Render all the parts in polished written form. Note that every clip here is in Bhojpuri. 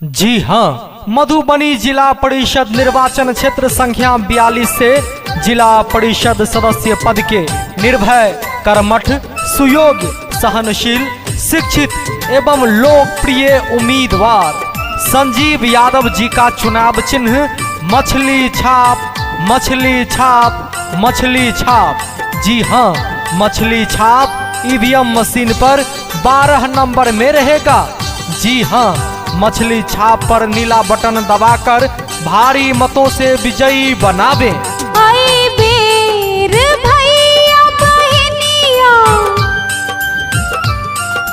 जी हाँ, मधुबनी जिला परिषद निर्वाचन क्षेत्र संख्या 42 से जिला परिषद सदस्य पद के निर्भय, कर्मठ, सुयोग्य, सहनशील, शिक्षित एवं लोकप्रिय उम्मीदवार संजीव यादव जी का चुनाव चिन्ह मछली छाप, मछली छाप, मछली छाप। जी हाँ, मछली छाप ईवीएम मशीन पर 12 नंबर में रहेगा। जी हाँ, मछली छाप पर नीला बटन दबाकर भारी मतों से विजयी बनावे। आई बेर भैया बहनिया।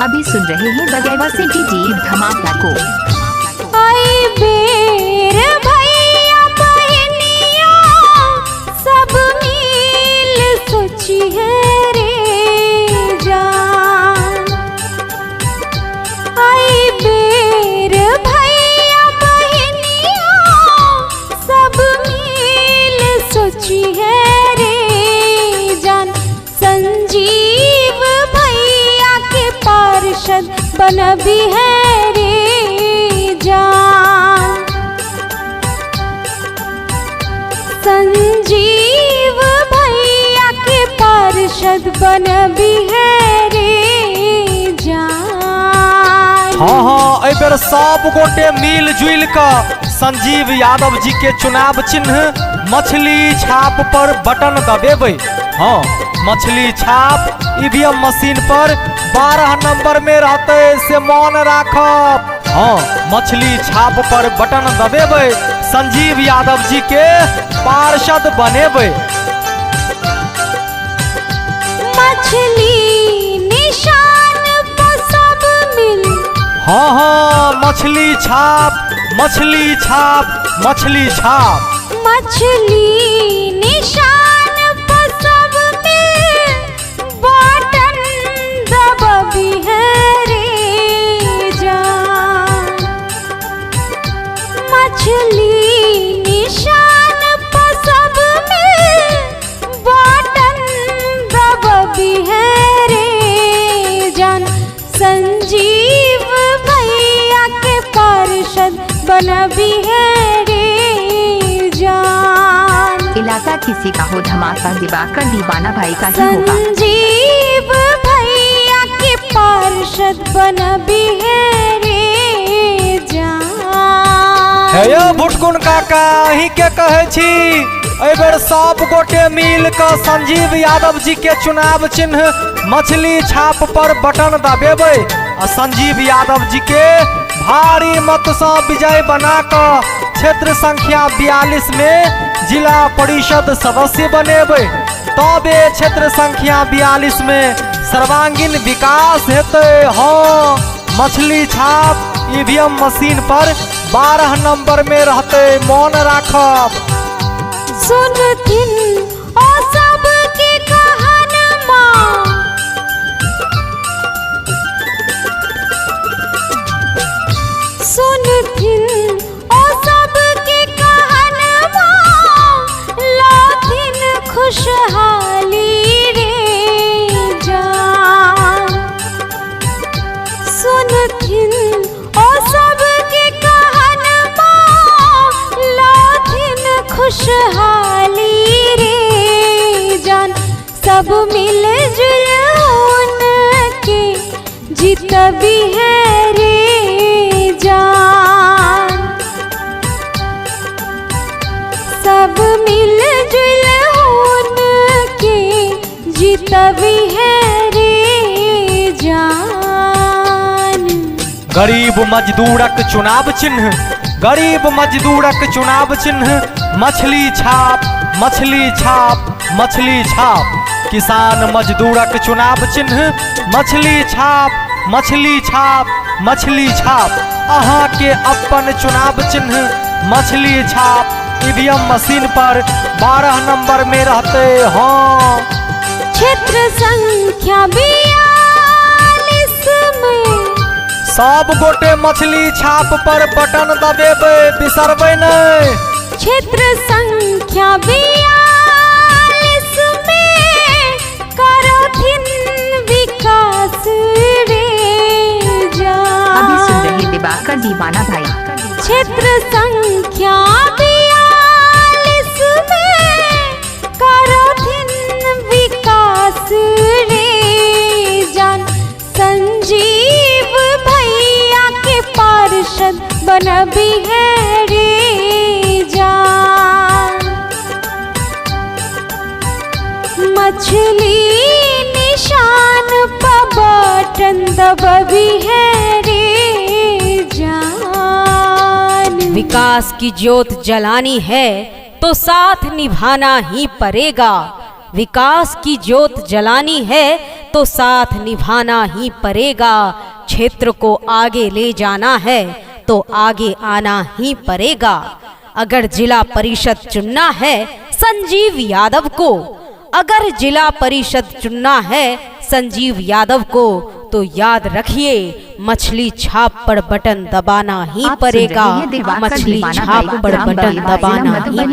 अभी सुन रहे हैं बगैवा से डीजे धमाका को। आई बेर भैया बहनिया, सब मिल सोची है रे जान। आई बेर भैया बहनिया, सब मिल सोची है रे जान। संजीव भैया के पार्षद बनबी है रे जान। संजीव भैया के पार्षद बनबी है रे जान। हाँ, ए बेर सब गोटे मिल जुल कर संजीव यादव जी के चुनाव चिन्ह मछली छाप पर बटन दबेबे। हाँ, मछली छाप ईवीएम मशीन पर 12 नंबर में रहते से मान राखब। हाँ, मछली छाप पर बटन दबेबे, संजीव यादव जी के पार्षद बनेबे। मछली निशान पर सब मिल। हाँ हाँ, मछली छाप, मछली छाप, मछली छाप। मछली निशान पर सब मिल, बटन दबी है रे जान। मछली निशान पर सब मिल, बटन दबी है रे जान। संजीव भैया के पार्षद बनबी है रे जान। इलाका किसी का हो, धमाका दिवाकर दीवाना भाई का ही होगा। संजीव भैया के पार्षद बनबी है रे जान। हे यो भुटकुन काका, ही के कहे छी ए बेर सब गोटे मिल कर संजीव यादव जी के चुनाव चिन्ह मछली छाप पर बटन दबेबे और संजीव यादव जी के भारी मत से विजय बना कर क्षेत्र संख्या 42 में जिला परिषद सदस्य बनेबे। तबे क्षेत्र संख्या 42 में सर्वांगीण विकास हेते। हाँ, मछली छाप ईवीएम मशीन पर 12 नंबर में रहते, मौन राखब। सुनथिन ओ सब के कहानमा, सुनथिन ओ सब के कहानमा, लाथिन खुशहाली रे जान। सुनथिन ओ सब के कहानमा, लाथिन खुशहाली रे जान। सब मिल जुल के जीतबी है रे जान। सब मिल जुल के जीतबी है रे जान। गरीब मजदूरक चुनाव चिन्ह, गरीब मजदूरक चुनाव चिन्ह मछली छाप, मछली छाप, मछली छाप। किसान मजदूरक चुनाव चिन्ह मछली छाप, मछली छाप, मछली छाप। अहाँ के अपन चुनाव चिन्ह मछली छाप ईवीएम मशीन पर 12 नंबर में रहते। हाँ, क्षेत्र संख्या 42 में सब गोटे मछली छाप पर बटन दबेबे, बिसरबे नहीं। क्षेत्र संख्या 42 में करथिन विकास रे जान। अभी सुन रहे दिवाकर दीवाना भाई। क्षेत्र संख्या 42 में करथिन विकास रे जान। संजीव भैया के पार्षद बनबी है रे जान। मछली निशान पर बटन दबी है रे जान। विकास की ज्योत जलानी है तो साथ निभाना ही पड़ेगा। विकास की ज्योत जलानी है तो साथ निभाना ही पड़ेगा। क्षेत्र को आगे ले जाना है तो आगे आना ही पड़ेगा। अगर जिला परिषद चुनना है संजीव यादव को, अगर जिला परिषद चुनना है संजीव यादव को, तो याद रखिए मछली छाप पर बटन दबाना ही आप सुन पड़ेगा। रहे हैं दिवाकर मछली दीवाना छाप भाई पर ग्राम बटन बलिया, दबाना जिला ही मधुबनी।